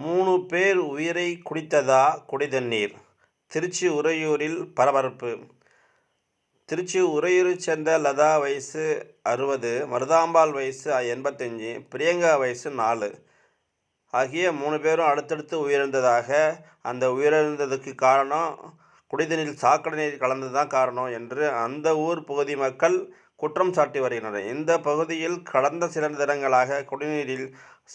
மூணு பேர் உயிரை குடித்ததா குடிதண்ணீர்? திருச்சி உறையூரில் பரபரப்பு. திருச்சி உறையூரைச் சேர்ந்த லதா வயசு 60, மருதாம்பாள் வயசு 85, பிரியங்கா வயசு 4 ஆகிய 3 பேரும் அடுத்தடுத்து உயிரிழந்ததாக, அந்த உயிரிழந்ததுக்கு காரணம் குடிதண்ணீர் சாக்கடை நீர் கலந்தது தான் காரணம் என்று அந்த ஊர் பகுதி மக்கள் குற்றம் சாட்டி வருகின்றனர். இந்த பகுதியில் கடந்த சில தினங்களாக குடிநீரில்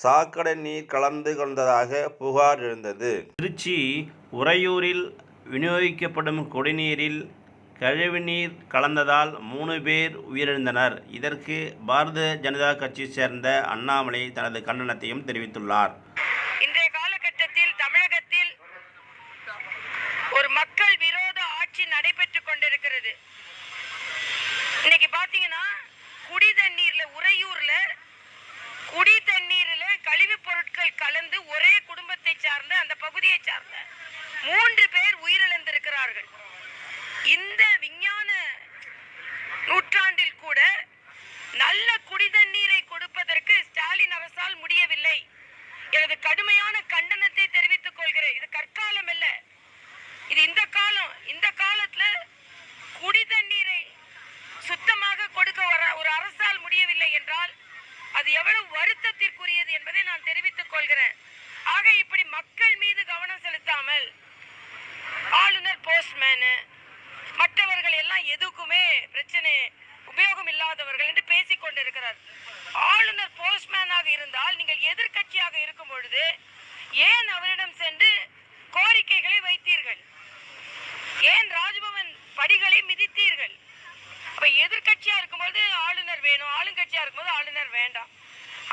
சாக்கடை நீர் கலந்து கொண்டதாக புகார் எழுந்தது. திருச்சி உறையூரில் விநியோகிக்கப்படும் குடிநீரில் கழிவுநீர் கலந்ததால் 3 பேர் உயிரிழந்தனர். இதற்கு பாரதிய ஜனதா கட்சியை சேர்ந்த அண்ணாமலை தனது கண்டனத்தையும் தெரிவித்துள்ளார். இன்றைய காலகட்டத்தில் தமிழகத்தில் ஒரு மக்கள் விரோத ஆட்சி நடைபெற்றுக் கொண்டிருக்கிறது. இன்னைக்கு பாத்தீங்கன்னா குடிதண்ணீர்ல உறையூர்ல குடி தண்ணீர்ல கழிவுப் பொருட்கள் கலந்து ஒரே குடும்பத்தை சார்ந்த அந்த பகுதியை சார்ந்த 3 பேர் உயிரிழந்திருக்கிறார்கள். இந்த விஞ்ஞான நூற்றாண்டில் கூட நல்ல குடிதண்ணீரை கொடுப்பதற்கு ஸ்டாலின் அரசால் முடியவில்லை. எனது கடுமையான கண்டனத்தை தெரிவித்துக் கொள்கிறேன். இது கற்காலம் அல்ல, இது இந்த காலம். இந்த காலத்துல குடிதண்ணீரை சுத்தமாக கொடுக்க ஒரு அரசால் முடியவில்லை என்றால் அது எவ்வளவு வருத்தத்திற்குரியது என்பதை நான் தெரிவித்துக் கொள்கிறேன். ஆக இப்படி மக்கள் மீது கவனம் செலுத்தாமல் ஆளுநர், போஸ்ட்மேனு, மற்றவர்கள் எல்லாம் எதுக்குமே பிரச்சனை உபயோகம் இல்லாதவர்கள் என்று பேசிக் கொண்டிருக்கிறார். ஆளுநர் போஸ்ட்மேனாக இருந்தால் நீங்கள் எதிர்கட்சியாக இருக்கும் பொழுது ஏன் அவரிடம் சென்று கோரிக்கைகளை வைத்தீர்கள்? ஏன் ராஜ்பவன் படிகளை மிதித்தீர்கள்? அப்ப எதிர்கட்சியா இருக்கும்போது ஆளுநர் வேணும், ஆளுங்கட்சியா இருக்கும்போது ஆளுநர் வேண்டாம்.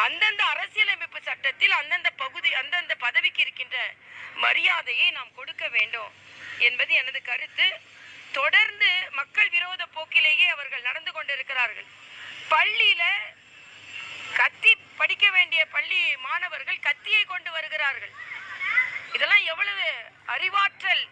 அந்தந்த அரசியலமைப்பு சட்டத்தில் அந்தந்த பகுதி அந்தந்த பதவிக்கு இருக்கின்ற மரியாதையை நாம் கொடுக்க வேண்டும் என்பது எனது கருத்து. தொடர்ந்து மக்கள் விரோத போக்கிலேயே அவர்கள் நடந்து கொண்டிருக்கிறார்கள். பள்ளியில கத்தி படிக்க வேண்டிய பள்ளி மாணவர்கள் கத்தியை கொண்டு வருகிறார்கள். இதெல்லாம் எவ்வளவு அறிவாற்றல்